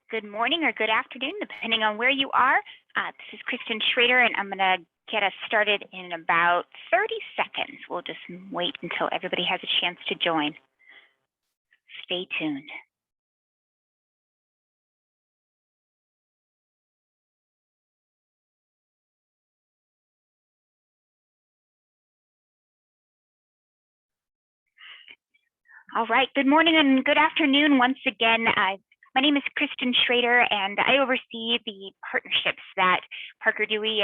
good morning or good afternoon, depending on where you are. This is Kristen Schrader, and I'm going to get us started in about 30 seconds. We'll just wait until everybody has a chance to join. Stay tuned. All right, good morning and good afternoon once again. My name is Kristen Schrader, and I oversee the partnerships that Parker Dewey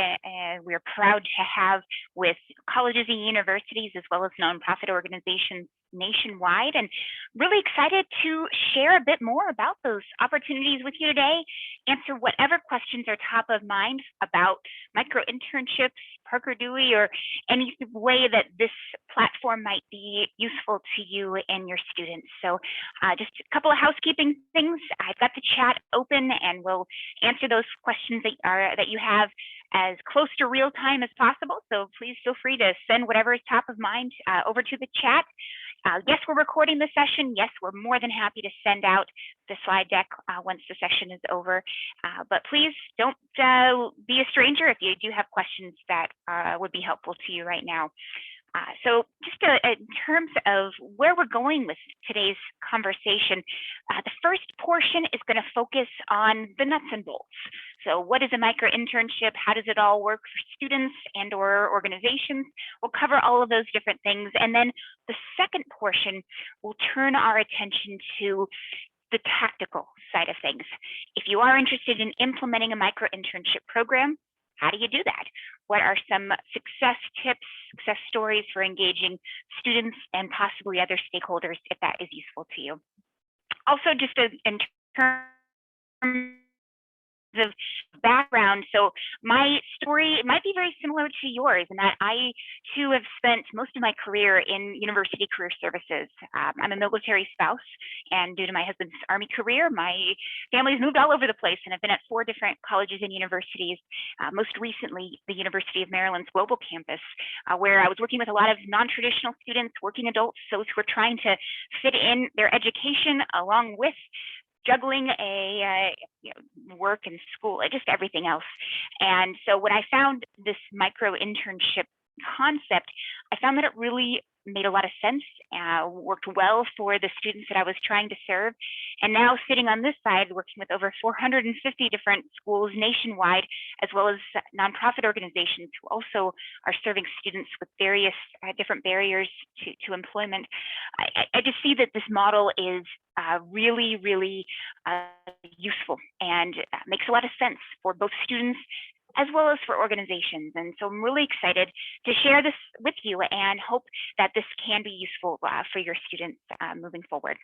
we're proud to have with colleges and universities, as well as nonprofit organizations nationwide, and really excited to share a bit more about those opportunities with you today, answer whatever questions are top of mind about micro-internships, Parker Dewey, or any way that this platform might be useful to you and your students. So just a couple of housekeeping things. I've got the chat open, and we'll answer those questions that you have as close to real time as possible. So please feel free to send whatever is top of mind over to the chat. Yes, we're recording the session. Yes, we're more than happy to send out the slide deck once the session is over. But please don't be a stranger if you do have questions that would be helpful to you right now. So just in terms of where we're going with today's conversation, the first portion is going to focus on the nuts and bolts. So what is a micro-internship? How does it all work for students and or organizations? We'll cover all of those different things. And then the second portion will turn our attention to the tactical side of things. If you are interested in implementing a micro-internship program, how do you do that? What are some success tips, success stories for engaging students and possibly other stakeholders if that is useful to you? Also, just in terms of background, so my story might be very similar to yours in that I too have spent most of my career in university career services. I'm a military spouse, and due to my husband's Army career, my family's moved all over the place, and I've been at 4 different colleges and universities, most recently the University of Maryland's global campus, where I was working with a lot of non-traditional students, working adults, those who are trying to fit in their education along with juggling work and school, just everything else. And so when I found this micro-internship concept, I found that it really made a lot of sense, worked well for the students that I was trying to serve. And now sitting on this side, working with over 450 different schools nationwide, as well as nonprofit organizations who also are serving students with various different barriers to employment, I just see that this model is really, really useful and makes a lot of sense for both students as well as for organizations. And so I'm really excited to share this with you and hope that this can be useful for your students moving forward.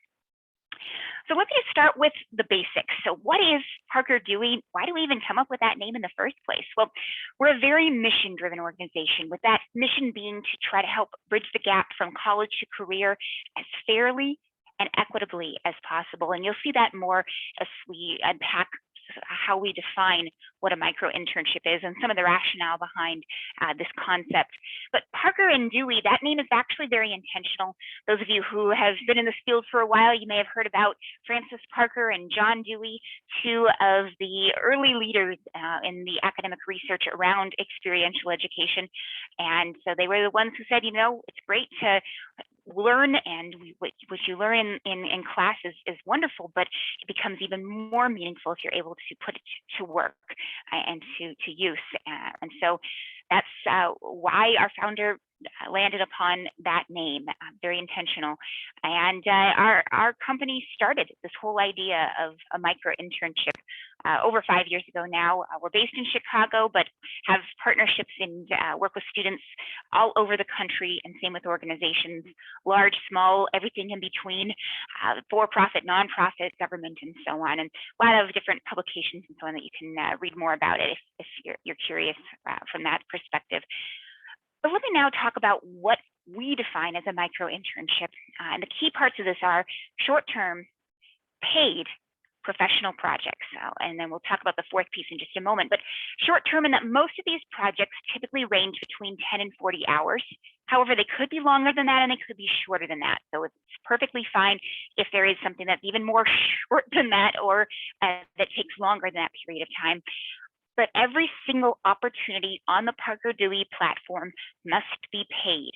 So let me just start with the basics. So what is Parker Dewey? Why do we even come up with that name in the first place? Well, we're a very mission-driven organization, with that mission being to try to help bridge the gap from college to career as fairly and equitably as possible. And you'll see that more as we unpack how we define what a micro-internship is and some of the rationale behind this concept. But Parker and Dewey, that name is actually very intentional. Those of you who have been in this field for a while, you may have heard about Francis Parker and John Dewey, 2 of the early leaders in the academic research around experiential education. And so they were the ones who said, it's great to learn, and what you learn in class is wonderful, but it becomes even more meaningful if you're able to put it to work and to use. And so that's why our founder landed upon that name, very intentional. And our company started this whole idea of a micro-internship over 5 years ago now. We're based in Chicago, but have partnerships and work with students all over the country, and same with organizations, large, small, everything in between, for-profit, nonprofit, government, and so on, and a lot of different publications and so on that you can read more about it if you're curious from that perspective. But let me now talk about what we define as a micro-internship. And the key parts of this are short-term, paid, professional projects. And then we'll talk about the fourth piece in just a moment. But short term, in that most of these projects typically range between 10 and 40 hours. However, they could be longer than that and they could be shorter than that. So it's perfectly fine if there is something that's even more short than that, or that takes longer than that period of time. But every single opportunity on the Parker Dewey platform must be paid,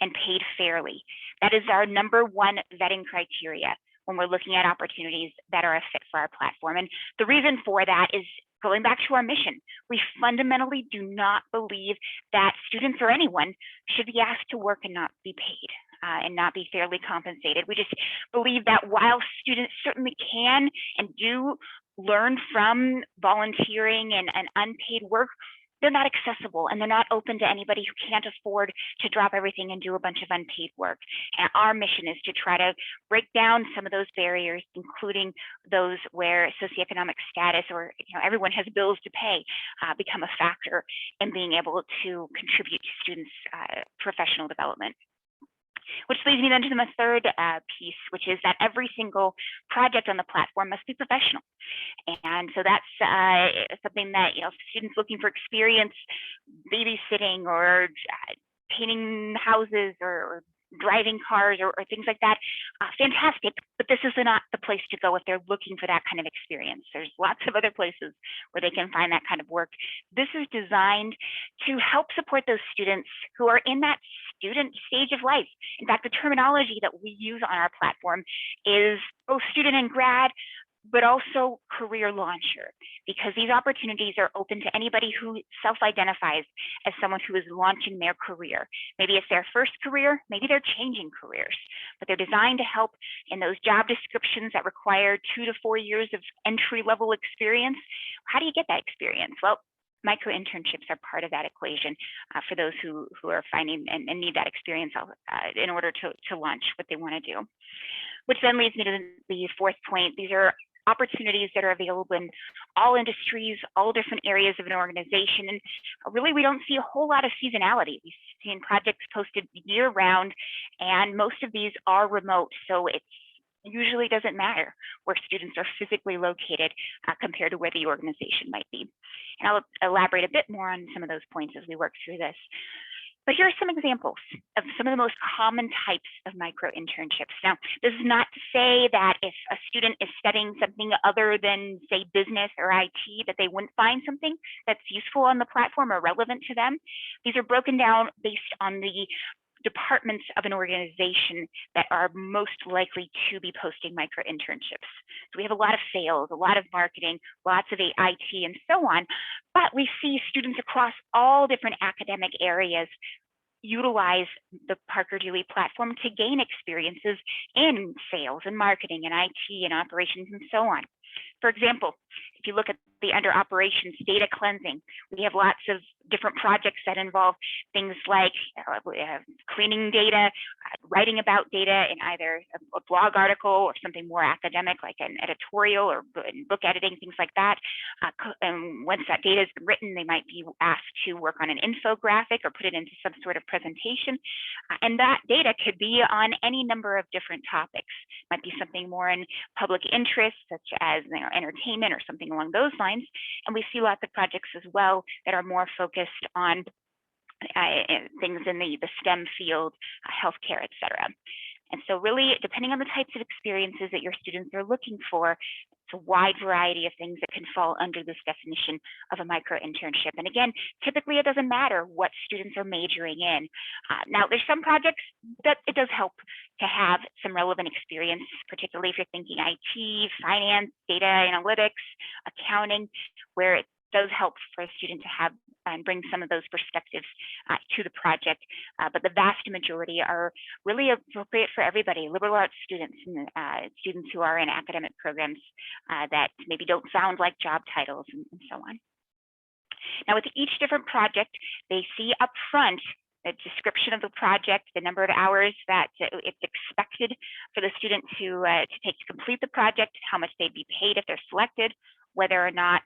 and paid fairly. That is our number one vetting criteria when we're looking at opportunities that are a fit for our platform. And the reason for that is going back to our mission. We fundamentally do not believe that students or anyone should be asked to work and not be paid and not be fairly compensated. We just believe that while students certainly can and do learn from volunteering and unpaid work, they're not accessible and they're not open to anybody who can't afford to drop everything and do a bunch of unpaid work. And our mission is to try to break down some of those barriers, including those where socioeconomic status or everyone has bills to pay become a factor in being able to contribute to students' professional development. Which leads me then to the third piece, which is that every single project on the platform must be professional. And so that's something that, students looking for experience babysitting or painting houses or driving cars or things like that, fantastic, but this is not the place to go if they're looking for that kind of experience. There's lots of other places where they can find that kind of work. This is designed to help support those students who are in that student stage of life. In fact, the terminology that we use on our platform is both student and grad, but also career launcher, because these opportunities are open to anybody who self-identifies as someone who is launching their career. Maybe it's their first career, maybe they're changing careers, but they're designed to help in those job descriptions that require 2 to 4 years of entry-level experience. How do you get that experience? Well, micro-internships are part of that equation for those who are finding and need that experience in order to launch what they want to do. Which then leads me to the fourth point. These are opportunities that are available in all industries, all different areas of an organization. And really, we don't see a whole lot of seasonality. We've seen projects posted year round, and most of these are remote. So it usually doesn't matter where students are physically located compared to where the organization might be. And I'll elaborate a bit more on some of those points as we work through this. But here are some examples of some of the most common types of micro-internships. Now, this is not to say that if a student is studying something other than, say, business or IT, that they wouldn't find something that's useful on the platform or relevant to them. These are broken down based on the departments of an organization that are most likely to be posting micro-internships. So we have a lot of sales, a lot of marketing, lots of IT, and so on, but we see students across all different academic areas utilize the Parker Dewey platform to gain experiences in sales and marketing and IT and operations and so on. For example, if you look at the under operations data cleansing, we have lots of different projects that involve things like cleaning data, writing about data in either a blog article or something more academic like an editorial or book editing, things like that. And once that data is written, they might be asked to work on an infographic or put it into some sort of presentation. And that data could be on any number of different topics. It might be something more in public interest, such as entertainment or something along those lines. And we see lots of projects as well that are more focused on things in the STEM field, healthcare, et cetera. And so really, depending on the types of experiences that your students are looking for, it's a wide variety of things that can fall under this definition of a micro-internship. And again, typically it doesn't matter what students are majoring in. Now, there's some projects that it does help to have some relevant experience, particularly if you're thinking IT, finance, data analytics, accounting, where it does help for a student to have and bring some of those perspectives to the project. But the vast majority are really appropriate for everybody, liberal arts students and students who are in academic programs that maybe don't sound like job titles and so on. Now, with each different project, they see up front the description of the project, the number of hours that it's expected for the student to take to complete the project, how much they'd be paid if they're selected, whether or not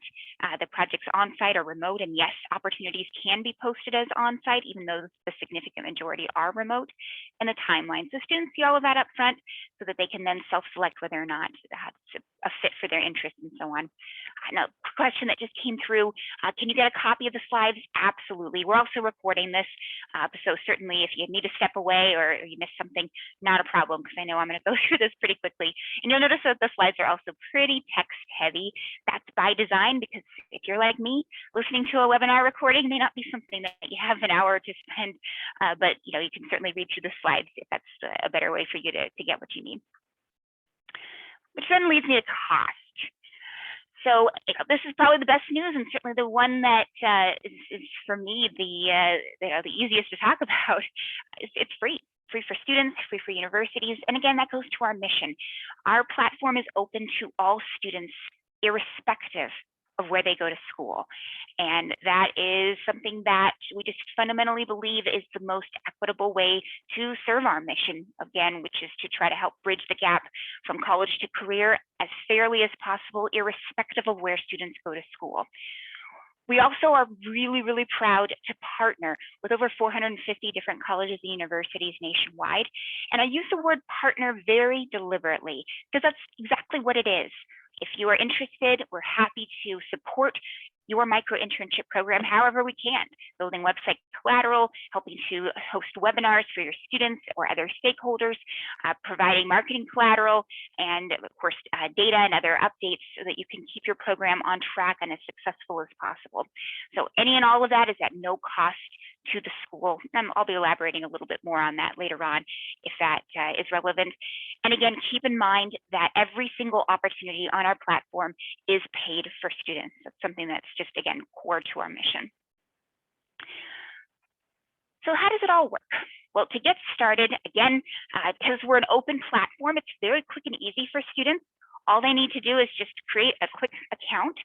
the project's on-site or remote. And yes, opportunities can be posted as on-site, even though the significant majority are remote, and the timeline. So students see all of that up front so that they can then self-select whether or not it's a fit for their interests and so on. Now, question that just came through, can you get a copy of the slides? Absolutely. We're also recording this, so certainly if you need to step away or you missed something, not a problem, because I know I'm going to go through this pretty quickly. And you'll notice that the slides are also pretty text heavy. That's by design, because if you're like me, listening to a webinar recording may not be something that you have an hour to spend, but you can certainly read through the slides if that's a better way for you to get what you need. Which then leads me to cost. So this is probably the best news, and certainly the one that is for me the easiest to talk about. It's free for students, free for universities, and again, that goes to our mission. Our platform is open to all students, irrespective of where they go to school. And that is something that we just fundamentally believe is the most equitable way to serve our mission, again, which is to try to help bridge the gap from college to career as fairly as possible, irrespective of where students go to school. We also are really, really proud to partner with over 450 different colleges and universities nationwide. And I use the word partner very deliberately, because that's exactly what it is. If you are interested, we're happy to support your micro-internship program however we can, building website collateral, helping to host webinars for your students or other stakeholders, providing marketing collateral, and of course, data and other updates so that you can keep your program on track and as successful as possible. So any and all of that is at no cost to the school. I'll be elaborating a little bit more on that later on if that is relevant. And again, keep in mind that every single opportunity on our platform is paid for students. That's something that's just, again, core to our mission. So how does it all work? Well, to get started, again, because we're an open platform, it's very quick and easy for students. All they need to do is just create a quick account,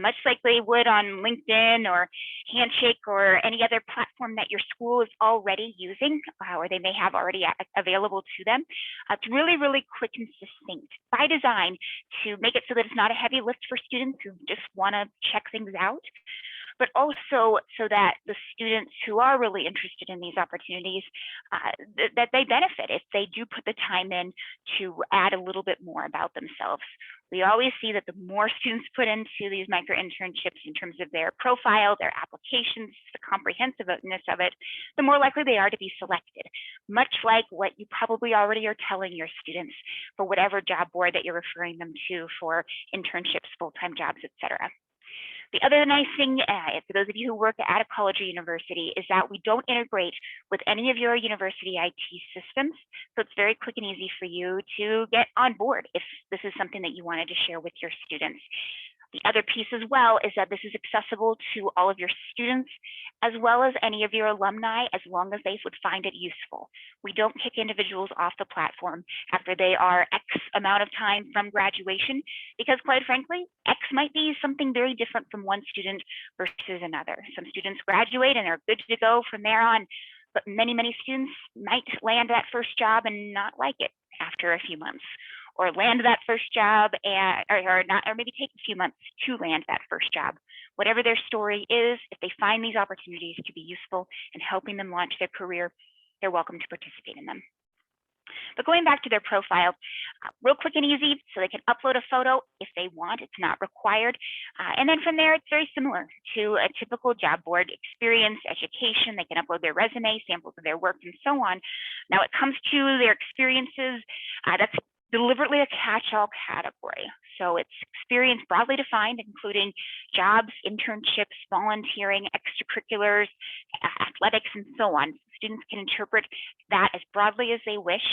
much like they would on LinkedIn or Handshake or any other platform that your school is already using, or they may have already available to them. It's really, really quick and succinct by design to make it so that it's not a heavy lift for students who just want to check things out, but also so that the students who are really interested in these opportunities, that they benefit if they do put the time in to add a little bit more about themselves. We always see that the more students put into these micro-internships in terms of their profile, their applications, the comprehensiveness of it, the more likely they are to be selected, much like what you probably already are telling your students for whatever job board that you're referring them to for internships, full-time jobs, et cetera. The other nice thing, for those of you who work at a college or university, is that we don't integrate with any of your university IT systems. So it's very quick and easy for you to get on board if this is something that you wanted to share with your students. The other piece as well is that this is accessible to all of your students, as well as any of your alumni, as long as they would find it useful. We don't kick individuals off the platform after they are X amount of time from graduation, because quite frankly, X might be something very different from one student versus another. Some students graduate and are good to go from there on, but many, many students might land that first job and not like it after a few months, or land that first job and, or maybe take a few months to land that first job. Whatever their story is, if they find these opportunities to be useful in helping them launch their career, they're welcome to participate in them. But going back to their profile, real quick and easy, so they can upload a photo if they want. It's not required. And then from there, it's very similar to a typical job board: experience, education. They can upload their resume, samples of their work, and so on. Now, it comes to their experiences. That's deliberately a catch-all category. So it's experience broadly defined, including jobs, internships, volunteering, extracurriculars, athletics, and so on. Students can interpret that as broadly as they wish.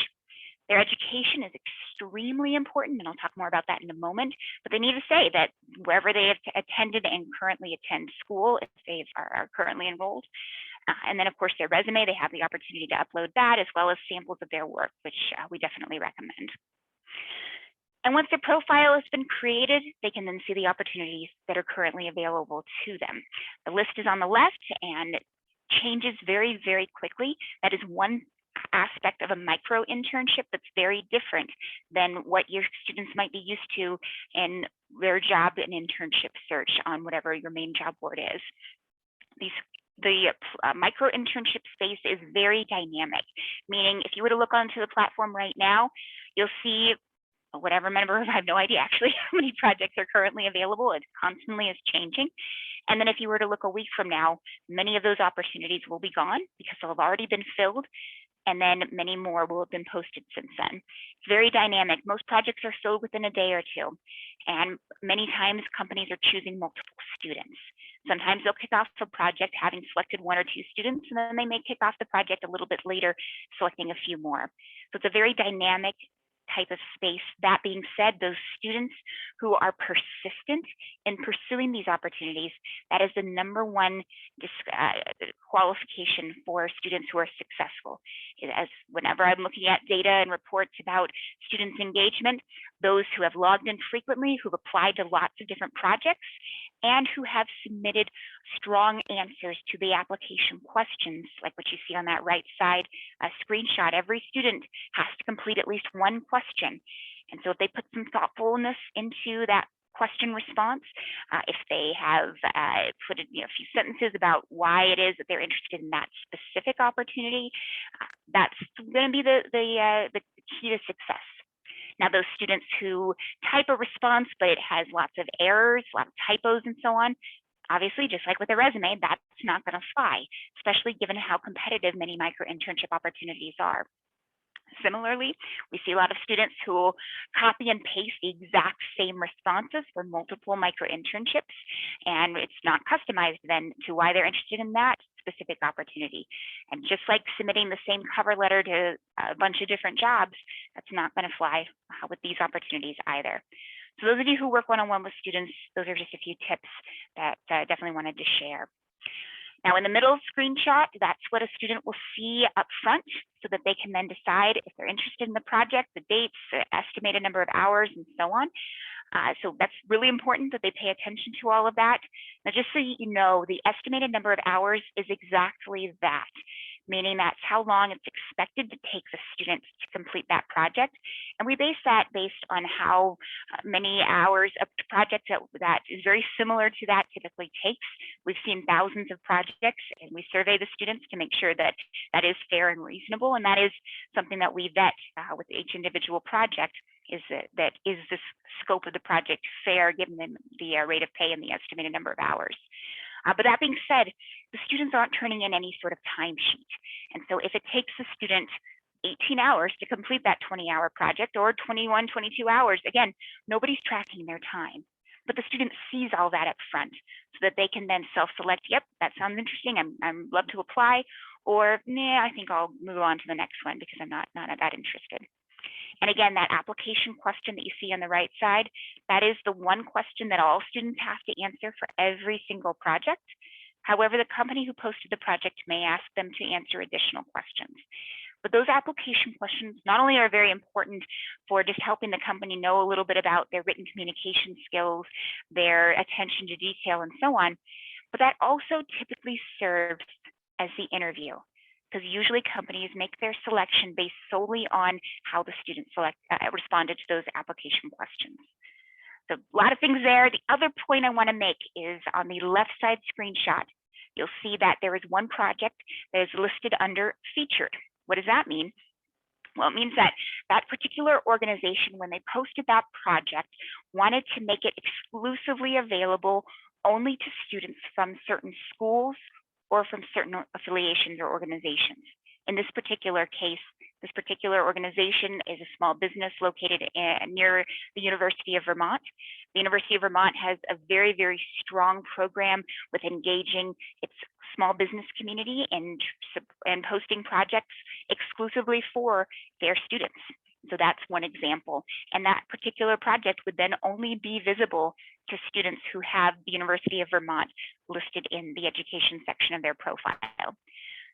Their education is extremely important, and I'll talk more about that in a moment, but they need to say that wherever they have attended and currently attend school, if they are currently enrolled. And then, of course, their resume, they have the opportunity to upload that, as well as samples of their work, which we definitely recommend. And once their profile has been created, they can then see the opportunities that are currently available to them. The list is on the left and it changes very, very quickly. That is one aspect of a micro-internship that's very different than what your students might be used to in their job and internship search on whatever your main job board is. The micro-internship space is very dynamic, meaning if you were to look onto the platform right now, you'll see whatever number of, I have no idea actually how many projects are currently available. It constantly is changing. And then if you were to look a week from now, many of those opportunities will be gone because they'll have already been filled, and then many more will have been posted since then. It's very dynamic. Most projects are filled within a day or two, and many times companies are choosing multiple students. Sometimes they'll kick off a project having selected 1 or 2 students, and then they may kick off the project a little bit later, selecting a few more. So it's a very dynamic type of space. That being said, those students who are persistent in pursuing these opportunities, that is the #1 qualification for students who are successful. As whenever I'm looking at data and reports about students' engagement, those who have logged in frequently, who've applied to lots of different projects, and who have submitted strong answers to the application questions, like what you see on that right side screenshot. Every student has to complete at least 1 question. And so if they put some thoughtfulness into that question response, if they have put a few sentences about why it is that they're interested in that specific opportunity, that's going to be the key to success. Now, those students who type a response, but it has lots of errors, a lot of typos and so on, obviously, just like with a resume, that's not going to fly, especially given how competitive many micro-internship opportunities are. Similarly, we see a lot of students who will copy and paste the exact same responses for multiple micro-internships, and it's not customized then to why they're interested in that specific opportunity. And just like submitting the same cover letter to a bunch of different jobs, that's not going to fly with these opportunities either. So those of you who work one-on-one with students, those are just a few tips that I definitely wanted to share. Now, in the middle screenshot, that's what a student will see up front so that they can then decide if they're interested in the project, the dates, the estimated number of hours, and so on. So that's really important that they pay attention to all of that. Now, just so you know, the estimated number of hours is exactly that, meaning that's how long it's expected to take the students to complete that project. And we base that based on how many hours a project that is very similar to that typically takes. We've seen thousands of projects, and we survey the students to make sure that that is fair and reasonable. And that is something that we vet with each individual project, is that is this scope of the project fair given the rate of pay and the estimated number of hours. But that being said, the students aren't turning in any sort of timesheet. And so if it takes the student 18 hours to complete that 20-hour project, or 21, 22 hours, again, nobody's tracking their time. But the student sees all that up front so that they can then self-select, yep, that sounds interesting, I'm love to apply, or nah, I think I'll move on to the next one because I'm not that interested. And again, that application question that you see on the right side, that is the one question that all students have to answer for every single project. However, the company who posted the project may ask them to answer additional questions. But those application questions not only are very important for just helping the company know a little bit about their written communication skills, their attention to detail, and so on, but that also typically serves as the interview, because usually companies make their selection based solely on how the student responded to those application questions. So a lot of things there. The other point I want to make is on the left side screenshot, you'll see that there is one project that is listed under featured. What does that mean? Well, it means that that particular organization, when they posted that project, wanted to make it exclusively available only to students from certain schools or from certain affiliations or organizations. In this particular case, this particular organization is a small business located near the University of Vermont. The University of Vermont has a very, very strong program with engaging its small business community and posting projects exclusively for their students. So that's one example. And that particular project would then only be visible to students who have the University of Vermont listed in the education section of their profile.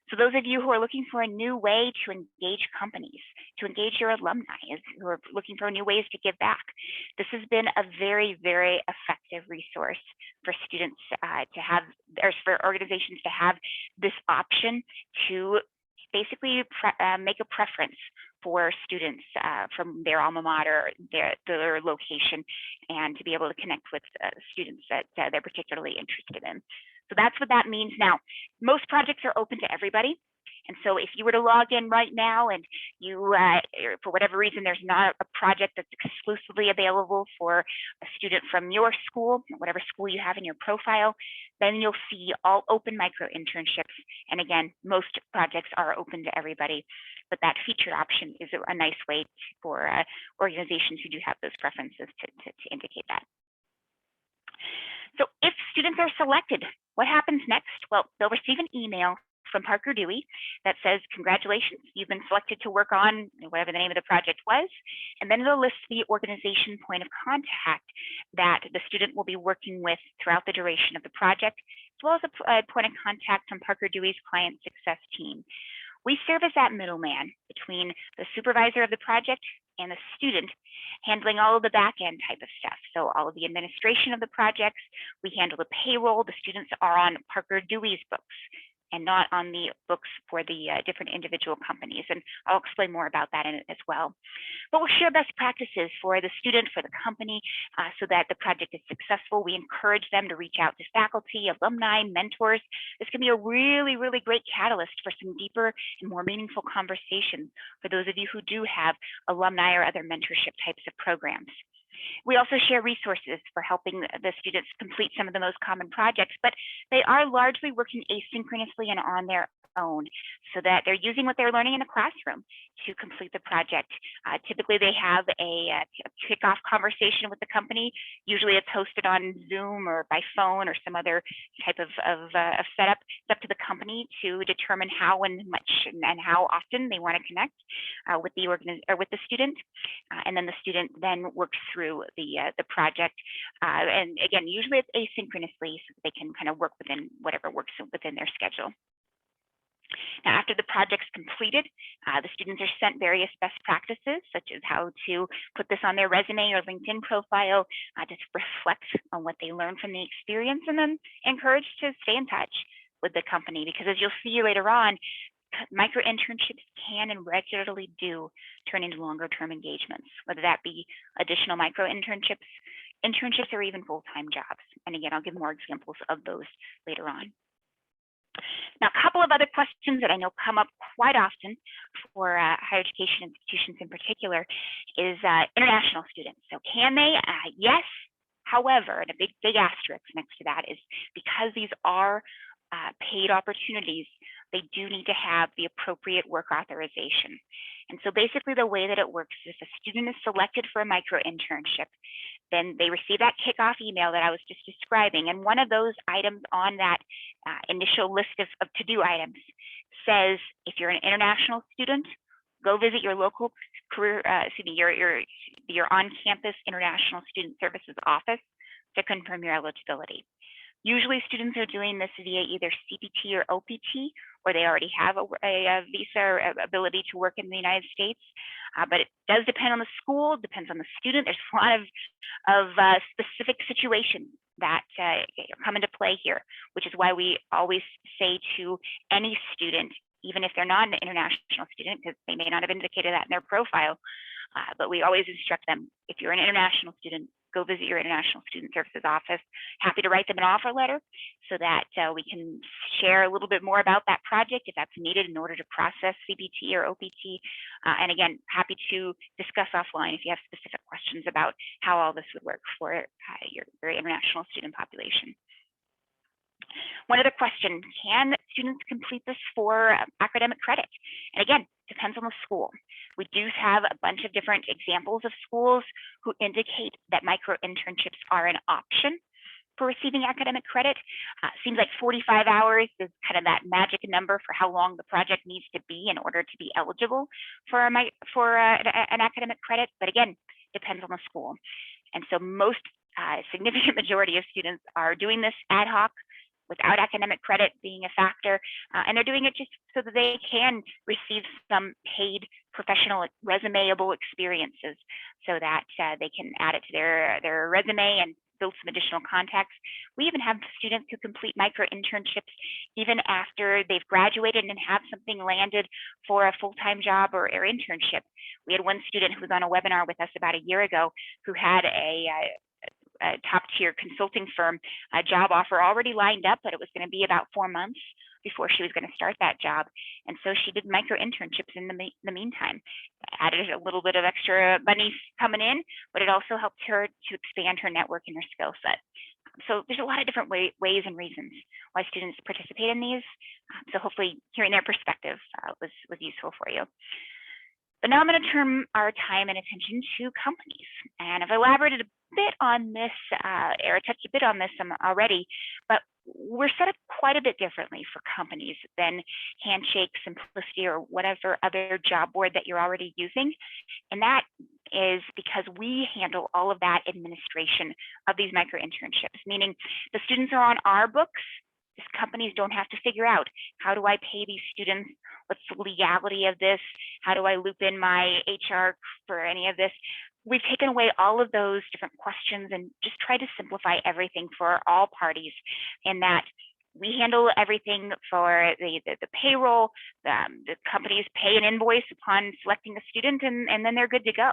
So those of you who are looking for a new way to engage companies, to engage your alumni, who are looking for new ways to give back, this has been a very, very effective resource for students to have, or for organizations to have this option to basically make a preference for students from their alma mater, their location, and to be able to connect with students that they're particularly interested in. So that's what that means. Now, most projects are open to everybody. And so if you were to log in right now and you, for whatever reason, there's not a project that's exclusively available for a student from your school, whatever school you have in your profile, then you'll see all open micro-internships. And again, most projects are open to everybody, but that featured option is a nice way for organizations who do have those preferences to indicate that. So if students are selected, what happens next? Well, they'll receive an email from Parker Dewey that says, congratulations, you've been selected to work on whatever the name of the project was. And then it'll list the organization point of contact that the student will be working with throughout the duration of the project, as well as a point of contact from Parker Dewey's client success team. We serve as that middleman between the supervisor of the project and the student, handling all of the back end type of stuff. So all of the administration of the projects, we handle the payroll. The students are on Parker Dewey's books and not on the books for the different individual companies. And I'll explain more about that in it as well. But we'll share best practices for the student, for the company, so that the project is successful. We encourage them to reach out to faculty, alumni, mentors. This can be a really, really great catalyst for some deeper and more meaningful conversations for those of you who do have alumni or other mentorship types of programs. We also share resources for helping the students complete some of the most common projects, but they are largely working asynchronously and on their own, so that they're using what they're learning in the classroom to complete the project. Typically, they have a kickoff conversation with the company. Usually it's hosted on Zoom or by phone or some other type of setup. It's up to the company to determine how and much and how often they want to connect with the student. And then the student then works through the project. And again, usually it's asynchronously, so they can kind of work within whatever works within their schedule. Now, after the project's completed, the students are sent various best practices, such as how to put this on their resume or LinkedIn profile, to reflect on what they learned from the experience, and then encouraged to stay in touch with the company, because as you'll see later on, micro-internships can and regularly do turn into longer-term engagements, whether that be additional micro-internships, internships, or even full-time jobs. And again, I'll give more examples of those later on. Now, a couple of other questions that I know come up quite often for higher education institutions in particular is international students. So can they? Yes. However, and a big asterisk next to that is because these are paid opportunities, they do need to have the appropriate work authorization. And so basically the way that it works is if a student is selected for a micro-internship, then they receive that kickoff email that I was just describing. And one of those items on that initial list of to-do items says, if you're an international student, go visit your local career, your on-campus International Student Services office to confirm your eligibility. Usually students are doing this via either CPT or OPT, or they already have a visa or ability to work in the United States. But it does depend on the school, depends on the student. There's a lot of specific situations that come into play here, which is why we always say to any student, even if they're not an international student, because they may not have indicated that in their profile, but we always instruct them, if you're an international student, go visit your International Student Services office. Happy to write them an offer letter so that we can share a little bit more about that project if that's needed in order to process CPT or OPT. And again, happy to discuss offline if you have specific questions about how all this would work for your international student population. One other question, can students complete this for academic credit? And again, depends on the school. We do have a bunch of different examples of schools who indicate that micro-internships are an option for receiving academic credit. Seems like 45 hours is kind of that magic number for how long the project needs to be in order to be eligible for an academic credit. But again, depends on the school. And so most significant majority of students are doing this ad hoc, without academic credit being a factor, and they're doing it just so that they can receive some paid professional resumeable experiences so that they can add it to their resume and build some additional contacts. We even have students who complete micro-internships even after they've graduated and have something landed for a full-time job or internship. We had one student who was on a webinar with us about a year ago who had a top-tier consulting firm job offer already lined up, but it was going to be about 4 months before she was going to start that job. And so she did micro-internships in the meantime. Added a little bit of extra money coming in, but it also helped her to expand her network and her skill set. So there's a lot of different ways and reasons why students participate in these. So hopefully hearing their perspective was useful for you. But now I'm going to turn our time and attention to companies. And I've elaborated a bit on this, or touched a bit on this already, but we're set up quite a bit differently for companies than Handshake, Simplicity, or whatever other job board that you're already using. And that is because we handle all of that administration of these micro-internships, meaning the students are on our books. These companies don't have to figure out, how do I pay these students? What's the legality of this? How do I loop in my HR for any of this? We've taken away all of those different questions and just tried to simplify everything for all parties, in that we handle everything for the payroll. The companies pay an invoice upon selecting a student, and then they're good to go.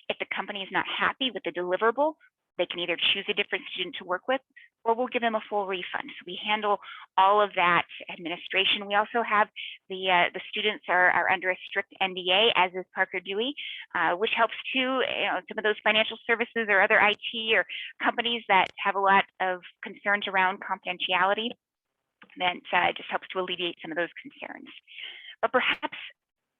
If the company is not happy with the deliverable, they can either choose a different student to work with, or we'll give them a full refund. So we handle all of that administration. We also have the students are under a strict NDA, as is Parker Dewey, which helps to, some of those financial services or other IT or companies that have a lot of concerns around confidentiality. That just helps to alleviate some of those concerns. But perhaps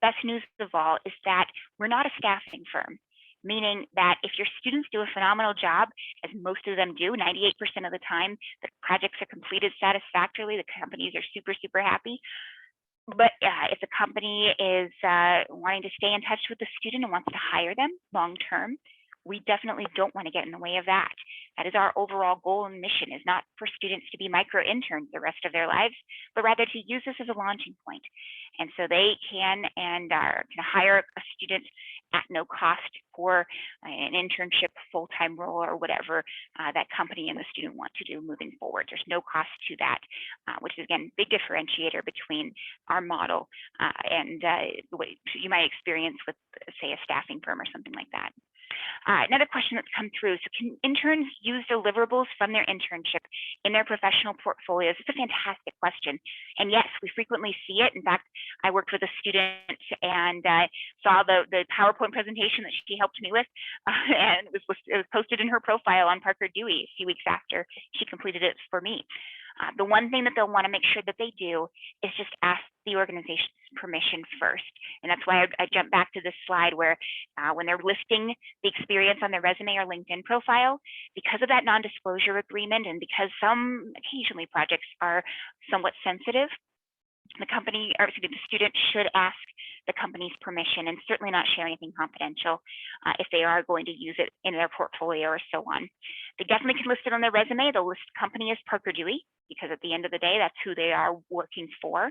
best news of all is that we're not a staffing firm, meaning that if your students do a phenomenal job, as most of them do, 98% of the time, the projects are completed satisfactorily, the companies are super, super happy. But if the company is wanting to stay in touch with the student and wants to hire them long-term, we definitely don't want to get in the way of that. That is our overall goal and mission, is not for students to be micro-interns the rest of their lives, but rather to use this as a launching point. And so they can hire a student at no cost for an internship, full-time role, or whatever that company and the student want to do moving forward. There's no cost to that, which is, again, big differentiator between our model and what you might experience with, say, a staffing firm or something like that. Another question that's come through: so can interns use deliverables from their internship in their professional portfolios? It's a fantastic question. And yes, we frequently see it. In fact, I worked with a student and saw the PowerPoint presentation that she helped me with, and it was posted in her profile on Parker Dewey a few weeks after she completed it for me. The one thing that they'll want to make sure that they do is just ask the organization's permission first. And that's why I jumped back to this slide where when they're listing the experience on their resume or LinkedIn profile, because of that non-disclosure agreement, and because occasionally projects are somewhat sensitive, the company, or excuse me, the student should ask the company's permission and certainly not share anything confidential if they are going to use it in their portfolio or so on. They definitely can list it on their resume. They'll list company as Parker Dewey, because at the end of the day, that's who they are working for.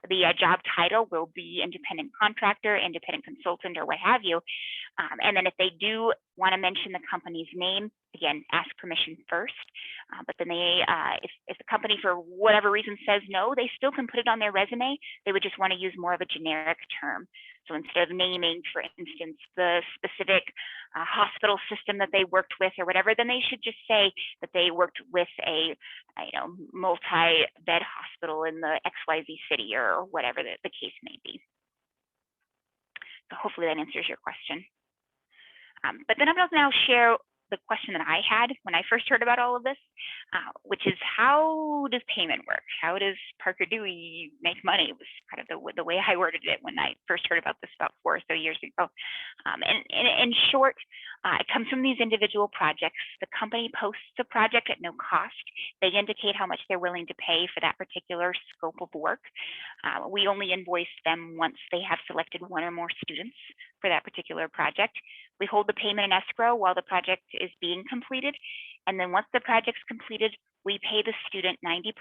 The job title will be independent contractor, independent consultant, or what have you. And then if they do want to mention the company's name, again, ask permission first. But then if the company for whatever reason says no, they still can put it on their resume. They would just want to use more of a generic term. So instead of naming, for instance, the specific hospital system that they worked with or whatever, then they should just say that they worked with a multi-bed hospital in the XYZ city or whatever the case may be. So hopefully that answers your question. But then I'm going to now share the question that I had when I first heard about all of this, which is, how does payment work? How does Parker Dewey make money? It was kind of the way I worded it when I first heard about this about 4 or so years ago. And in short, it comes from these individual projects. The company posts a project at no cost. They indicate how much they're willing to pay for that particular scope of work. We only invoice them once they have selected 1 or more students for that particular project. We hold the payment in escrow while the project is being completed. And then once the project's completed, we pay the student 90%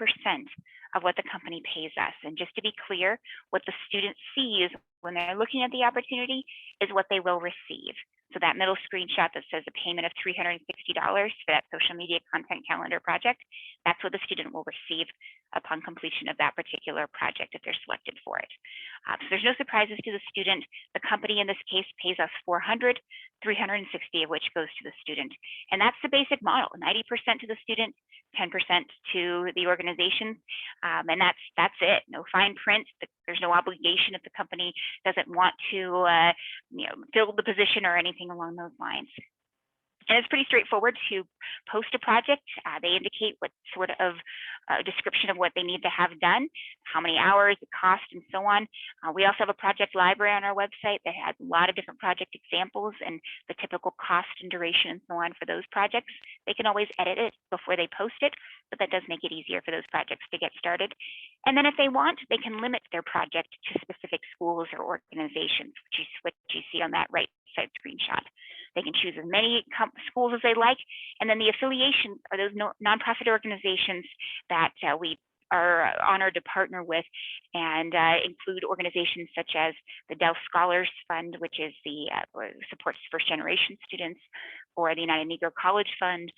of what the company pays us. And just to be clear, what the student sees when they're looking at the opportunity is what they will receive. So that middle screenshot that says a payment of $360 for that social media content calendar project, that's what the student will receive upon completion of that particular project if they're selected for it. So there's no surprises to the student. The company in this case pays us $400, $360 of which goes to the student. And that's the basic model, 90% to the student, 10% to the organization. And that's it, no fine print. There's no obligation if the company doesn't want to fill the position or anything along those lines. And it's pretty straightforward to post a project. They indicate what sort of description of what they need to have done, how many hours, the cost, and so on. We also have a project library on our website that has a lot of different project examples and the typical cost and duration and so on for those projects. They can always edit it before they post it, but that does make it easier for those projects to get started. And then if they want, they can limit their project to specific schools or organizations, which is what you see on that right side screenshot. They can choose as many schools as they like, and then the affiliations are those nonprofit organizations that we are honored to partner with, and include organizations such as the Dell Scholars Fund, which is the supports first generation students, or the United Negro College Fund,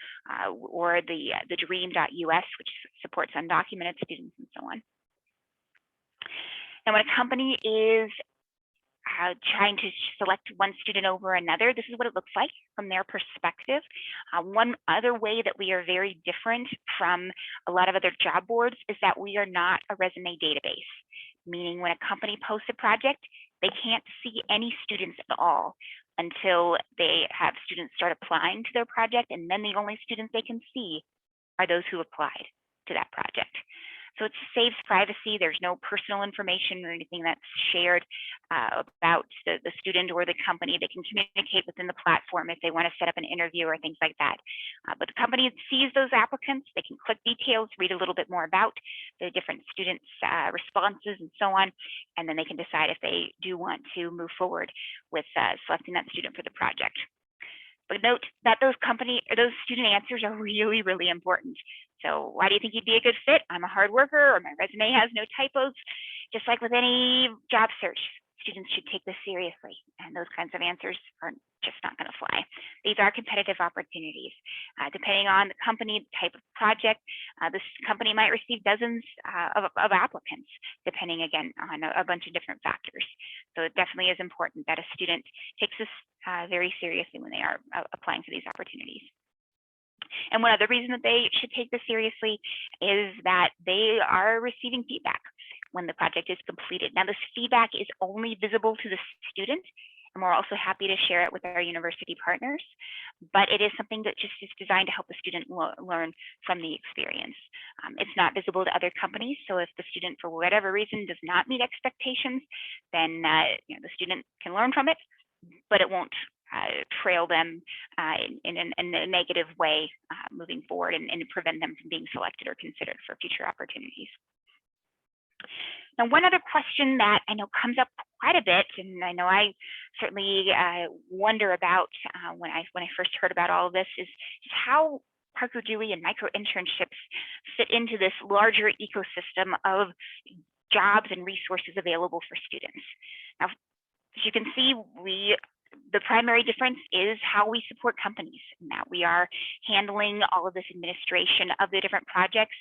or the Dream.us, which supports undocumented students, and so on. Now, when a company is trying to select one student over another, this is what it looks like from their perspective. One other way that we are very different from a lot of other job boards is that we are not a resume database, meaning when a company posts a project, they can't see any students at all until they have students start applying to their project, and then the only students they can see are those who applied to that project. So it saves privacy. There's no personal information or anything that's shared about the student or the company. They can communicate within the platform if they want to set up an interview or things like that. But the company sees those applicants. They can click details, read a little bit more about the different students' responses and so on, and then they can decide if they do want to move forward with selecting that student for the project. But note that those student answers are really, really important. So why do you think you'd be a good fit? I'm a hard worker, or my resume has no typos. Just like with any job search, students should take this seriously. And those kinds of answers are just not going to fly. These are competitive opportunities. Depending on the company, the type of project, this company might receive dozens of applicants, depending again on a bunch of different factors. So it definitely is important that a student takes this very seriously when they are applying for these opportunities. And one other reason that they should take this seriously is that they are receiving feedback when the project is completed. Now, this feedback is only visible to the student, and we're also happy to share it with our university partners, but it is something that just is designed to help the student learn from the experience. It's not visible to other companies, so if the student, for whatever reason, does not meet expectations, then the student can learn from it, but it won't trail them in a negative way moving forward and prevent them from being selected or considered for future opportunities. Now, one other question that I know comes up quite a bit, and I know I certainly wonder about when I first heard about all of this, is just how Parker Dewey and micro-internships fit into this larger ecosystem of jobs and resources available for students. Now, as you can see, the primary difference is how we support companies. Now we are handling all of this administration of the different projects,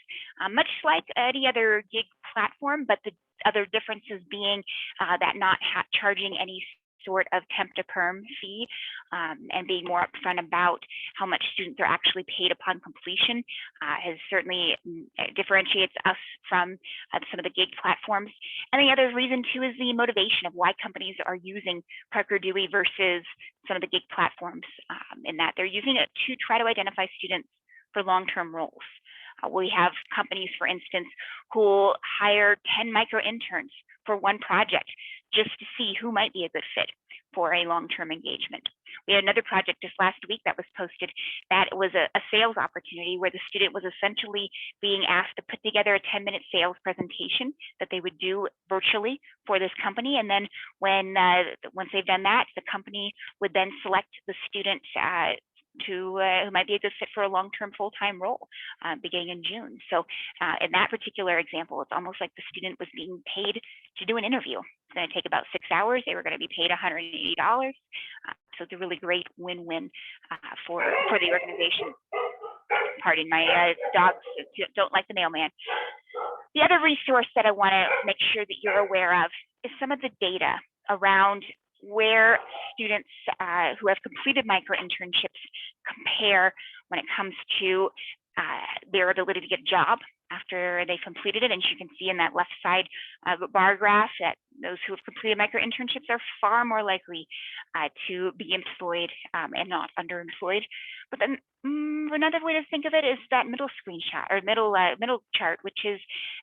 much like any other gig platform, but the other differences being that not charging any sort of temp to perm fee and being more upfront about how much students are actually paid upon completion has certainly differentiates us from some of the gig platforms. And the other reason too is the motivation of why companies are using Parker Dewey versus some of the gig platforms, in that they're using it to try to identify students for long-term roles. We have companies, for instance, who hire 10 micro-interns for one project just to see who might be a good fit for a long-term engagement. We had another project just last week that was posted that was a sales opportunity where the student was essentially being asked to put together a 10-minute sales presentation that they would do virtually for this company. And then once they've done that, the company would then select the student who might be a good fit for a long-term full-time role beginning in June. So in that particular example, it's almost like the student was being paid to do an interview. It's going to take about 6 hours. They were going to be paid $180 So it's a really great win-win for the organization. Pardon, my dogs don't like the mailman. The other resource that I want to make sure that you're aware of is some of the data around where students who have completed micro-internships compare when it comes to their ability to get a job after they completed it. And you can see in that left side bar graph that those who have completed micro-internships are far more likely to be employed and not underemployed. But then another way to think of it is that middle screenshot or middle chart, which is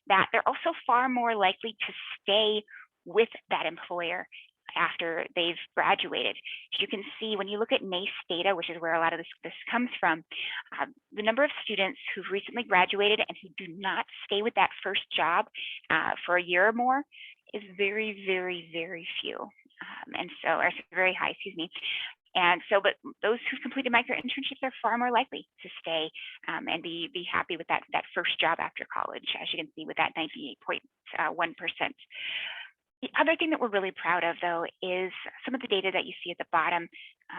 that they're also far more likely to stay with that employer after they've graduated. As you can see, when you look at NACE data, which is where a lot of this comes from, the number of students who've recently graduated and who do not stay with that first job for a year or more is very, very, very few. And so, or very high, excuse me. And so, but those who've completed micro-internships are far more likely to stay and be happy with that first job after college, as you can see with that 98.1%. The other thing that we're really proud of, though, is some of the data that you see at the bottom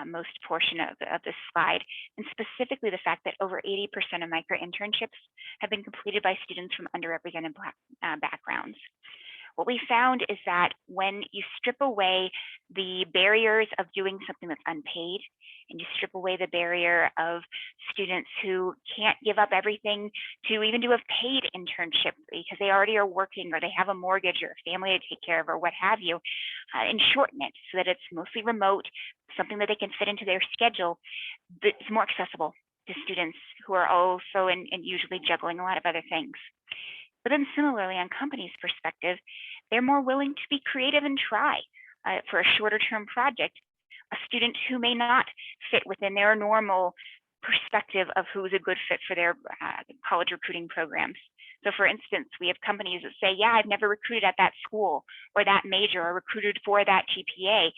most portion of this slide, and specifically the fact that over 80% of micro-internships have been completed by students from underrepresented backgrounds. What we found is that when you strip away the barriers of doing something that's unpaid, and you strip away the barrier of students who can't give up everything to even do a paid internship because they already are working or they have a mortgage or a family to take care of or what have you, and shorten it so that it's mostly remote, something that they can fit into their schedule, that's more accessible to students who are also and usually juggling a lot of other things. But then similarly, on companies' perspective, they're more willing to be creative and try for a shorter term project, a student who may not fit within their normal perspective of who's a good fit for their college recruiting programs. So for instance, we have companies that say, yeah, I've never recruited at that school or that major or recruited for that GPA.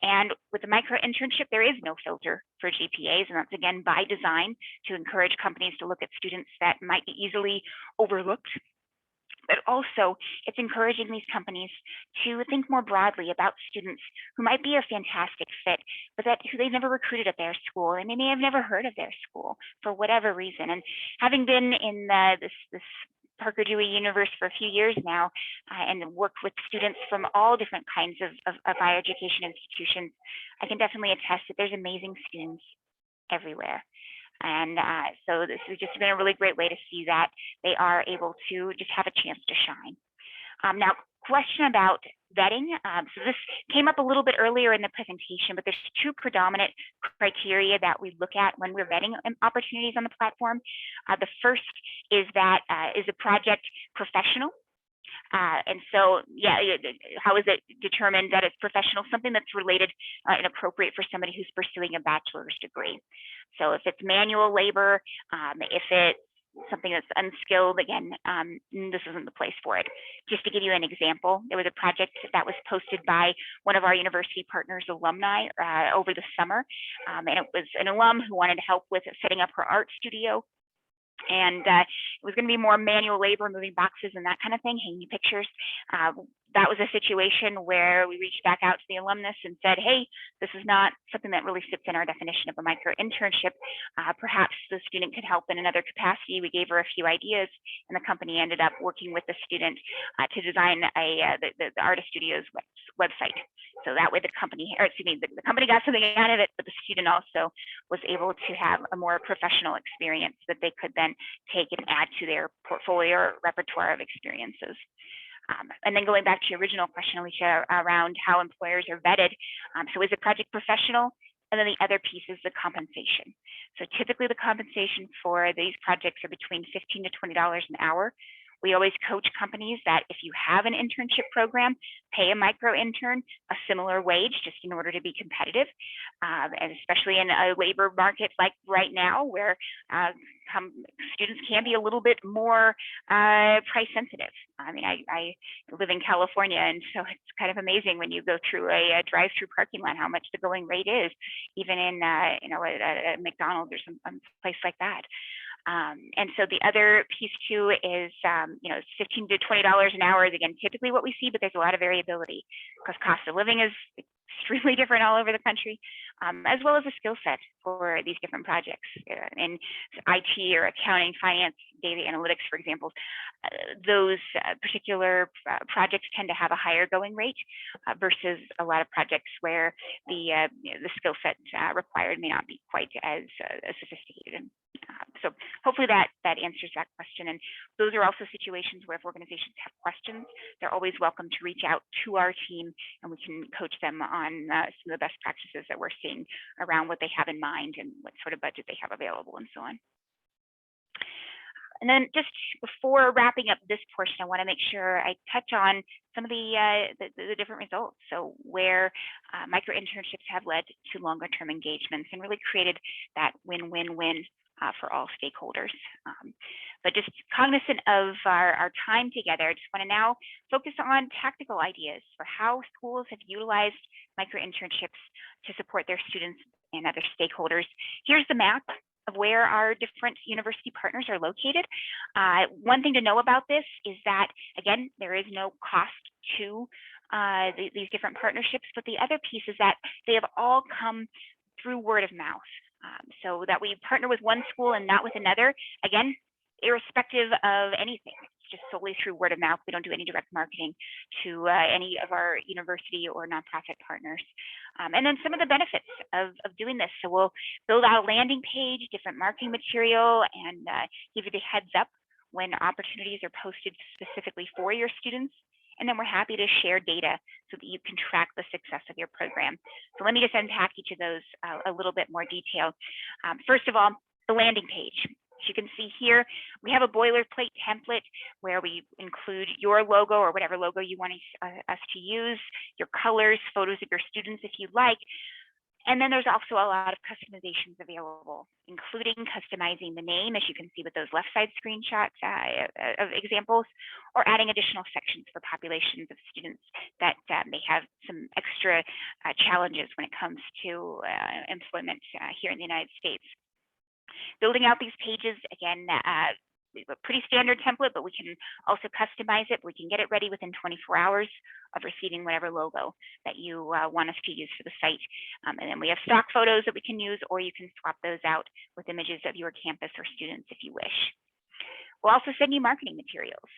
And with the micro-internship, there is no filter for GPAs. And that's again by design to encourage companies to look at students that might be easily overlooked. But also, it's encouraging these companies to think more broadly about students who might be a fantastic fit, but who they've never recruited at their school, and they may have never heard of their school for whatever reason. And having been in this Parker Dewey universe for a few years now, and worked with students from all different kinds of higher education institutions, I can definitely attest that there's amazing students everywhere. And so this has just been a really great way to see that they are able to just have a chance to shine. Now, question about vetting. So this came up a little bit earlier in the presentation, but there's two predominant criteria that we look at when we're vetting opportunities on the platform. The first is that is a project professional? And so, yeah, how is it determined that it's professional? Something that's related and appropriate for somebody who's pursuing a bachelor's degree. So if it's manual labor, if it's something that's unskilled, again, this isn't the place for it. Just to give you an example, there was a project that was posted by one of our university partners, Alumni, over the summer. And it was an alum who wanted to help with setting up her art studio. And it was going to be more manual labor, moving boxes and that kind of thing, hanging pictures. That was a situation where we reached back out to the alumnus and said, hey, this is not something that really fits in our definition of a micro-internship. Perhaps the student could help in another capacity. We gave her a few ideas, and the company ended up working with the student to design the artist studio's website. So that way the company, or excuse me, the company got something out of it, but the student also was able to have a more professional experience that they could then take and add to their portfolio or repertoire of experiences. And then going back to your original question, Alicia, around how employers are vetted. So is it project professional? And then the other piece is the compensation. So typically the compensation for these projects are between $15 to $20 an hour. We always coach companies that if you have an internship program, pay a micro-intern a similar wage just in order to be competitive, and especially in a labor market like right now where students can be a little bit more price sensitive. I mean, I live in California, and so it's kind of amazing when you go through a drive-through parking lot how much the going rate is, even in a McDonald's or some place like that. And so the other piece too is, $15 to $20 an hour is again typically what we see, but there's a lot of variability because cost of living is extremely different all over the country. as well as a skill set for these different projects. In IT or accounting, finance, data analytics, for example, those particular projects tend to have a higher going rate versus a lot of projects where the skill set required may not be quite as sophisticated. So hopefully that answers that question. And those are also situations where if organizations have questions, they're always welcome to reach out to our team, and we can coach them on some of the best practices that we're seeing around what they have in mind and what sort of budget they have available and so on. And then just before wrapping up this portion, I want to make sure I touch on some of the different results. So where micro-internships have led to longer term engagements and really created that win-win-win for all stakeholders. But just cognizant of our time together, I just want to now focus on tactical ideas for how schools have utilized micro-internships to support their students and other stakeholders. Here's the map of where our different university partners are located. One thing to know about this is that, again, there is no cost to these different partnerships, but the other piece is that they have all come through word of mouth. So that we partner with one school and not with another, again, irrespective of anything. It's just solely through word of mouth. We don't do any direct marketing to any of our university or nonprofit partners. And then some of the benefits of doing this. So we'll build out a landing page, different marketing material, and give you the heads up when opportunities are posted specifically for your students. And then we're happy to share data so that you can track the success of your program. So let me just unpack each of those a little bit more detail. First of all, the landing page. As you can see here, we have a boilerplate template where we include your logo or whatever logo you want us to use, your colors, photos of your students if you'd like. And then there's also a lot of customizations available, including customizing the name, as you can see with those left side screenshots of examples, or adding additional sections for populations of students that may have some extra challenges when it comes to employment here in the United States. Building out these pages, again, a pretty standard template, but we can also customize it. We can get it ready within 24 hours of receiving whatever logo that you want us to use for the site. And then we have stock photos that we can use, or you can swap those out with images of your campus or students if you wish. We'll also send you marketing materials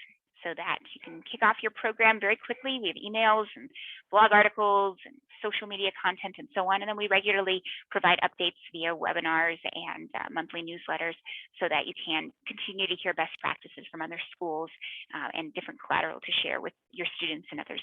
so that you can kick off your program very quickly. We have emails and blog articles and social media content and so on. And then we regularly provide updates via webinars and monthly newsletters so that you can continue to hear best practices from other schools and different collateral to share with your students and others.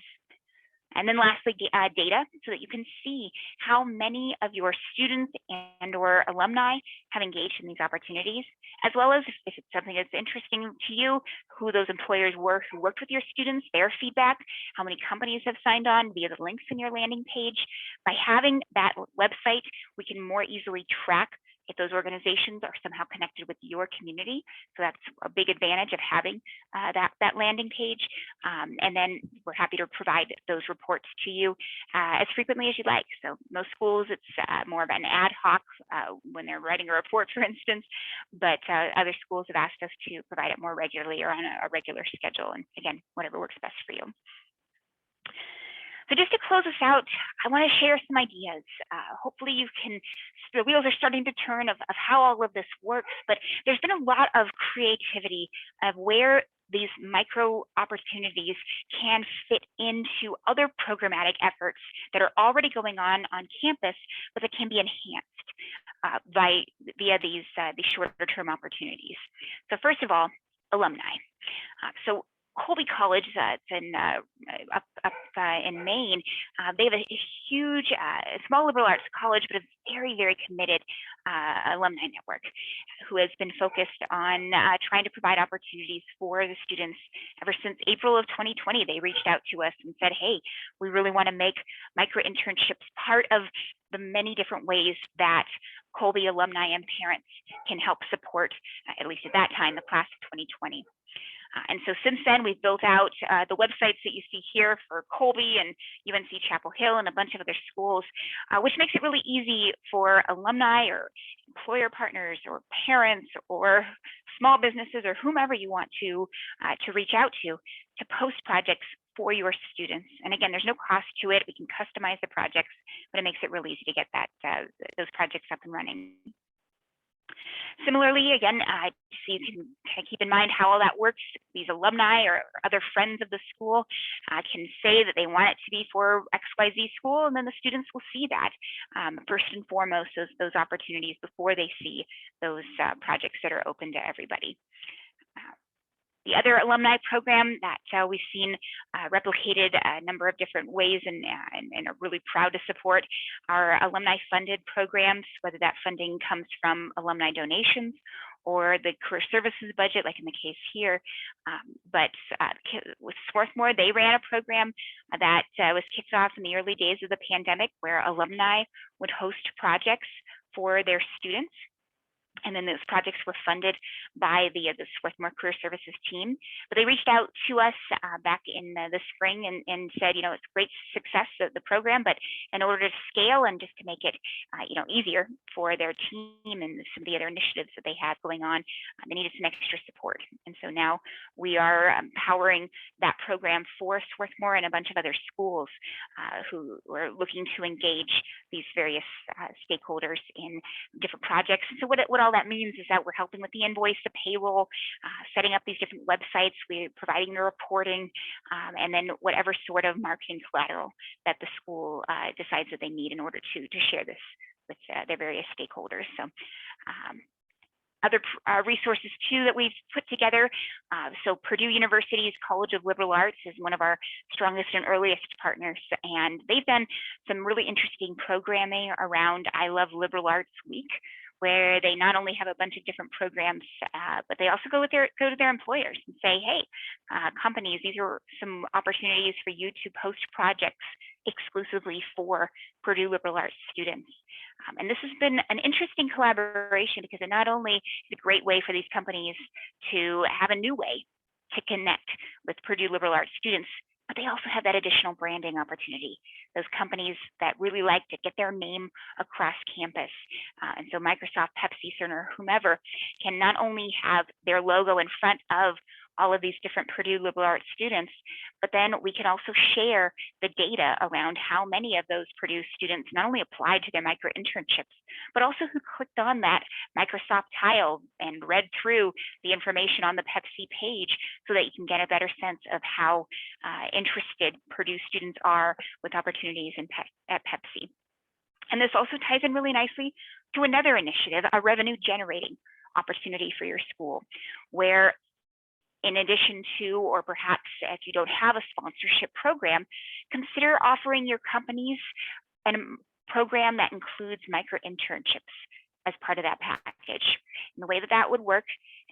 And then lastly, data, so that you can see how many of your students and or alumni have engaged in these opportunities, as well as if it's something that's interesting to you, who those employers were who worked with your students, their feedback, how many companies have signed on via the links in your landing page. By having that website, we can more easily track if those organizations are somehow connected with your community. So that's a big advantage of having that landing page. And then we're happy to provide those reports to you as frequently as you'd like. So most schools, it's more of an ad hoc when they're writing a report, for instance, but other schools have asked us to provide it more regularly or on a regular schedule. And again, whatever works best for you. So just to close us out, I want to share some ideas. Hopefully the wheels are starting to turn of how all of this works, but there's been a lot of creativity of where these micro opportunities can fit into other programmatic efforts that are already going on campus, but that can be enhanced via these shorter term opportunities. So first of all, alumni. So Colby College, it's up in Maine. They have a huge, small liberal arts college, but a very, very committed alumni network who has been focused on trying to provide opportunities for the students. Ever since April of 2020, they reached out to us and said, hey, we really want to make micro-internships part of the many different ways that Colby alumni and parents can help support, at least at that time, the class of 2020. And so since then, we've built out the websites that you see here for Colby and UNC Chapel Hill and a bunch of other schools, which makes it really easy for alumni or employer partners or parents or small businesses or whomever you want to reach out to post projects for your students. And again, there's no cost to it. We can customize the projects, but it makes it really easy to get those projects up and running. Similarly, again, so you can kind of keep in mind how all that works. These alumni or other friends of the school can say that they want it to be for XYZ school, and then the students will see that first and foremost, those opportunities before they see those projects that are open to everybody. The other alumni program that we've seen replicated a number of different ways and are really proud to support are alumni funded programs, whether that funding comes from alumni donations or the career services budget, like in the case here. But with Swarthmore, they ran a program that was kicked off in the early days of the pandemic, where alumni would host projects for their students. And then those projects were funded by the Swarthmore Career Services team. But they reached out to us back in the spring and said, it's great success of the program, but in order to scale and just to make it, easier for their team and some of the other initiatives that they had going on, they needed some extra support. And so now we are powering that program for Swarthmore and a bunch of other schools who are looking to engage these various stakeholders in different projects. And so what all that means is that we're helping with the invoice, the payroll, setting up these different websites, we're providing the reporting, and then whatever sort of marketing collateral that the school decides that they need in order to share this with their various stakeholders. So other resources too that we've put together. So Purdue University's College of Liberal Arts is one of our strongest and earliest partners, and they've done some really interesting programming around I Love Liberal Arts Week, where they not only have a bunch of different programs, but they also go to their employers and say, hey, companies, these are some opportunities for you to post projects exclusively for Purdue Liberal Arts students. And this has been an interesting collaboration because it not only is a great way for these companies to have a new way to connect with Purdue Liberal Arts students, but they also have that additional branding opportunity. Those companies that really like to get their name across campus. And so Microsoft, Pepsi, Cerner, whomever can not only have their logo in front of all of these different Purdue Liberal Arts students, but then we can also share the data around how many of those Purdue students not only applied to their micro-internships, but also who clicked on that Microsoft tile and read through the information on the Pepsi page so that you can get a better sense of how interested Purdue students are with opportunities at Pepsi. And this also ties in really nicely to another initiative, a revenue generating opportunity for your school, where in addition to, or perhaps if you don't have a sponsorship program, consider offering your companies a program that includes micro-internships as part of that package. And the way that would work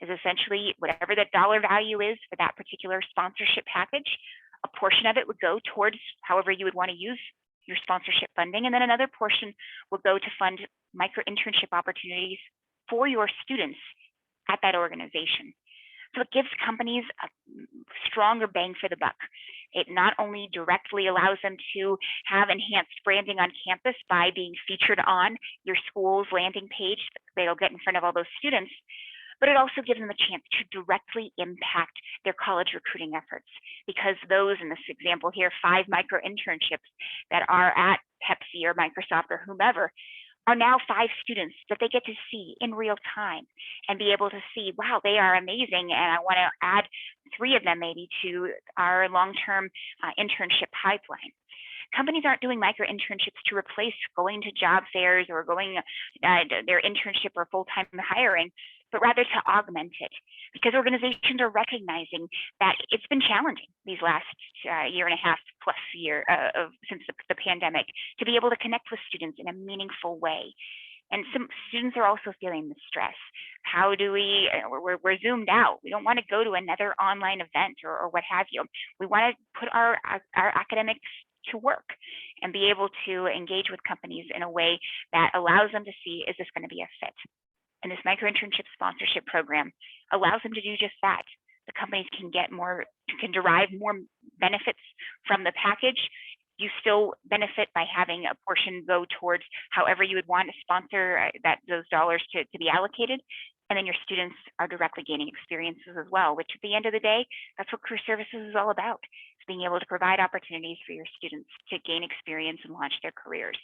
is essentially whatever the dollar value is for that particular sponsorship package, a portion of it would go towards however you would want to use your sponsorship funding, and then another portion will go to fund micro-internship opportunities for your students at that organization. So it gives companies a stronger bang for the buck. It not only directly allows them to have enhanced branding on campus by being featured on your school's landing page, they'll get in front of all those students, but it also gives them a chance to directly impact their college recruiting efforts, because those, in this example here, 5 micro-internships that are at Pepsi or Microsoft or whomever, are now 5 students that they get to see in real time and be able to see, wow, they are amazing, and I want to add 3 of them maybe to our long-term internship pipeline. Companies aren't doing micro-internships to replace going to job fairs or going their internship or full-time hiring, but rather to augment it, because organizations are recognizing that it's been challenging these last year and a half plus since the pandemic to be able to connect with students in a meaningful way. And some students are also feeling the stress. How do we're zoomed out. We don't want to go to another online event or what have you. We want to put our academics to work and be able to engage with companies in a way that allows them to see, is this going to be a fit? And this micro-internship sponsorship program allows them to do just that. The companies can derive more benefits from the package. You still benefit by having a portion go towards however you would want to sponsor those dollars to be allocated. And then your students are directly gaining experiences as well, which at the end of the day, that's what career services is all about. It's being able to provide opportunities for your students to gain experience and launch their careers.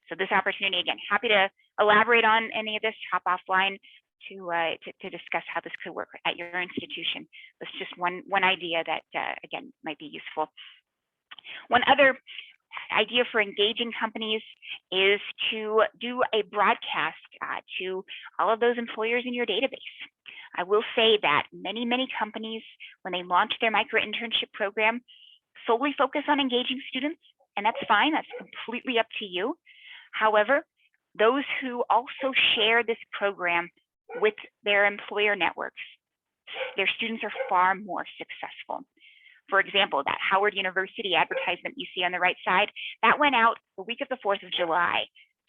So this opportunity, again, happy to elaborate on any of this, hop offline to discuss how this could work at your institution. That's just one idea that, again, might be useful. One other idea for engaging companies is to do a broadcast to all of those employers in your database. I will say that many companies, when they launch their micro-internship program, solely focus on engaging students, and that's fine, that's completely up to you. However, those who also share this program with their employer networks, their students are far more successful. For example, that Howard University advertisement you see on the right side, that went out the week of the 4th of July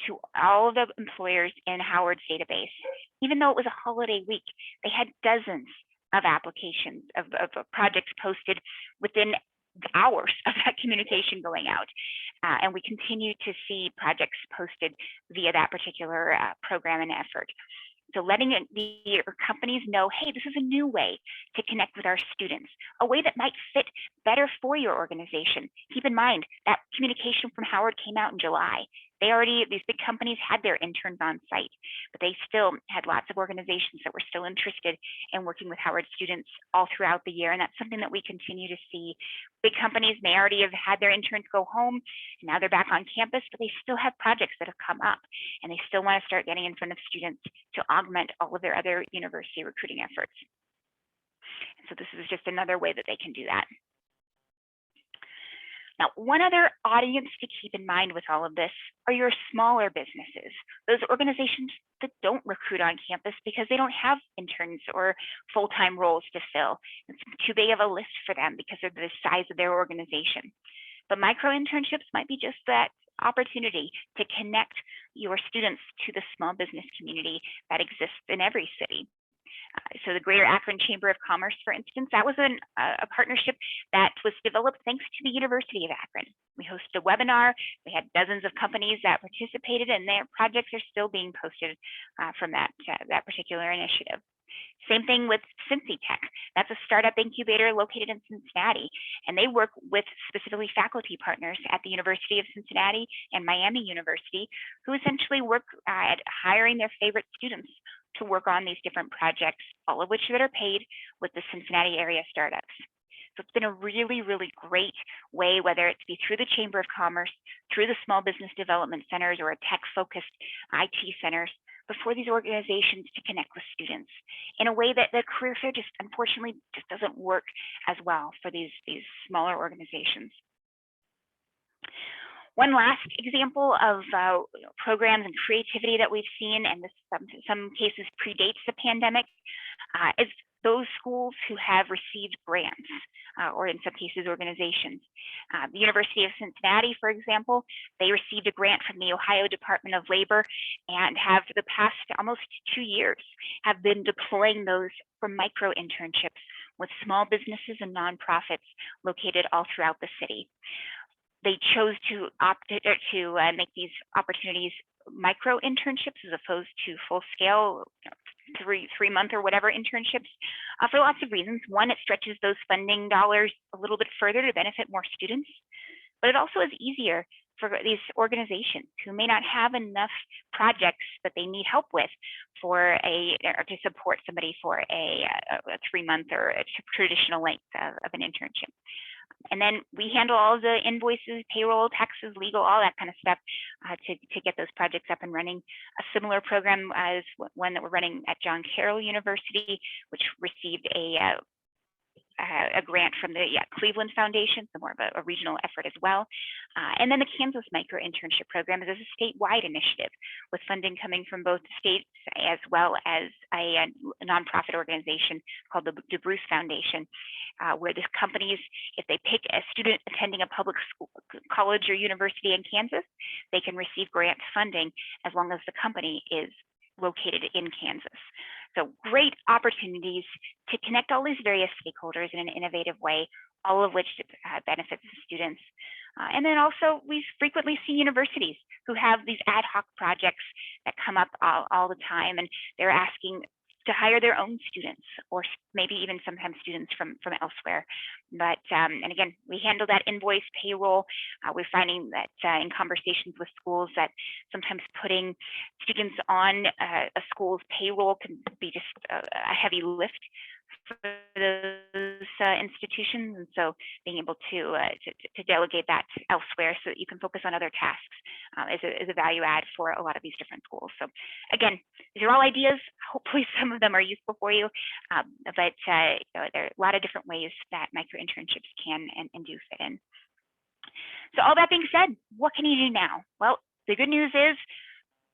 to all of the employers in Howard's database. Even though it was a holiday week, they had dozens of applications of projects posted within hours of that communication going out. And we continue to see projects posted via that particular program and effort. So letting your companies know, hey, this is a new way to connect with our students, a way that might fit better for your organization. Keep in mind that communication from Howard came out in July. These big companies had their interns on site, but they still had lots of organizations that were still interested in working with Howard students all throughout the year. And that's something that we continue to see. Big companies may already have had their interns go home, and now they're back on campus, but they still have projects that have come up, and they still want to start getting in front of students to augment all of their other university recruiting efforts. And so this is just another way that they can do that. Now, one other audience to keep in mind with all of this are your smaller businesses, those organizations that don't recruit on campus because they don't have interns or full-time roles to fill. It's too big of a list for them because of the size of their organization. But micro-internships might be just that opportunity to connect your students to the small business community that exists in every city. So the Greater Akron Chamber of Commerce, for instance, that was a partnership that was developed thanks to the University of Akron. We hosted a webinar. We had dozens of companies that participated, and their projects are still being posted from that particular initiative. Same thing with Cincy Tech. That's a startup incubator located in Cincinnati, and they work with specifically faculty partners at the University of Cincinnati and Miami University, who essentially work at hiring their favorite students to work on these different projects, all of which that are paid with the Cincinnati area startups. So it's been a really, really great way, whether it's be through the Chamber of Commerce, through the small business development centers or a tech-focused IT centers, but for these organizations to connect with students in a way that the career fair just unfortunately just doesn't work as well for these smaller organizations. One last example of programs and creativity that we've seen, and this in some cases predates the pandemic, is those schools who have received grants, or in some cases organizations. The University of Cincinnati, for example, they received a grant from the Ohio Department of Labor and have for the past almost 2 years have been deploying those for micro-internships with small businesses and nonprofits located all throughout the city. They chose to make these opportunities micro-internships as opposed to full-scale, three-month or whatever internships for lots of reasons. One, it stretches those funding dollars a little bit further to benefit more students, but it also is easier for these organizations who may not have enough projects that they need help with or to support somebody for a 3-month or a traditional length of an internship. And then we handle all the invoices, payroll, taxes, legal, all that kind of stuff to get those projects up and running. A similar program as one that we're running at John Carroll University, which received a grant from the Cleveland Foundation, so more of a regional effort as well. And then the Kansas Micro-Internship Program is a statewide initiative with funding coming from both states as well as a nonprofit organization called the DeBruce Foundation, where the companies, if they pick a student attending a public school, college or university in Kansas, they can receive grant funding as long as the company is located in Kansas. So great opportunities to connect all these various stakeholders in an innovative way, all of which benefits the students. And then also we frequently see universities who have these ad hoc projects that come up all the time, and they're asking to hire their own students, or maybe even sometimes students from elsewhere. But and again, we handle that invoice payroll. We're finding that in conversations with schools that sometimes putting students on a school's payroll can be just a heavy lift for those institutions, and so being able to delegate that elsewhere so that you can focus on other tasks is a value add for a lot of these different schools. So again, these are all ideas. Hopefully some of them are useful for you, but you know, there are a lot of different ways that micro-internships can and do fit in. So all that being said, what can you do now? Well, the good news is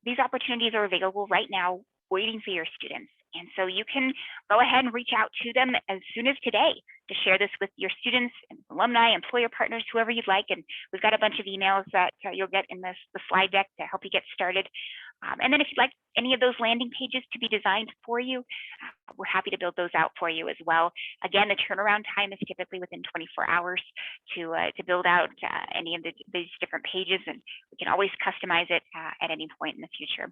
these opportunities are available right now, waiting for your students. And so you can go ahead and reach out to them as soon as today to share this with your students, and alumni, employer partners, whoever you'd like. And we've got a bunch of emails that you'll get in the slide deck to help you get started. And then if you'd like any of those landing pages to be designed for you, we're happy to build those out for you as well. Again, the turnaround time is typically within 24 hours to build out any of these different pages, and we can always customize it at any point in the future.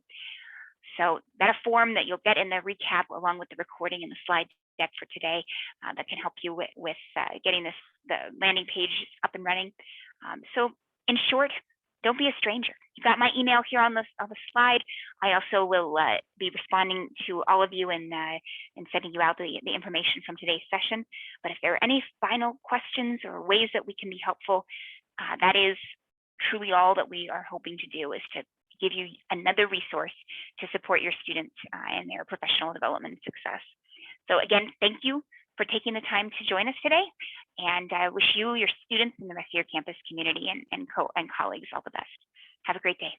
So that a form that you'll get in the recap along with the recording and the slide deck for today that can help you with getting the landing page up and running. So in short, don't be a stranger. You got my email here on the slide. I also will be responding to all of you and sending you out the information from today's session. But if there are any final questions or ways that we can be helpful, that is truly all that we are hoping to do, is to give you another resource to support your students in their professional development and success. So again, thank you for taking the time to join us today, and I wish you, your students, and the rest of your campus community and colleagues all the best. Have a great day.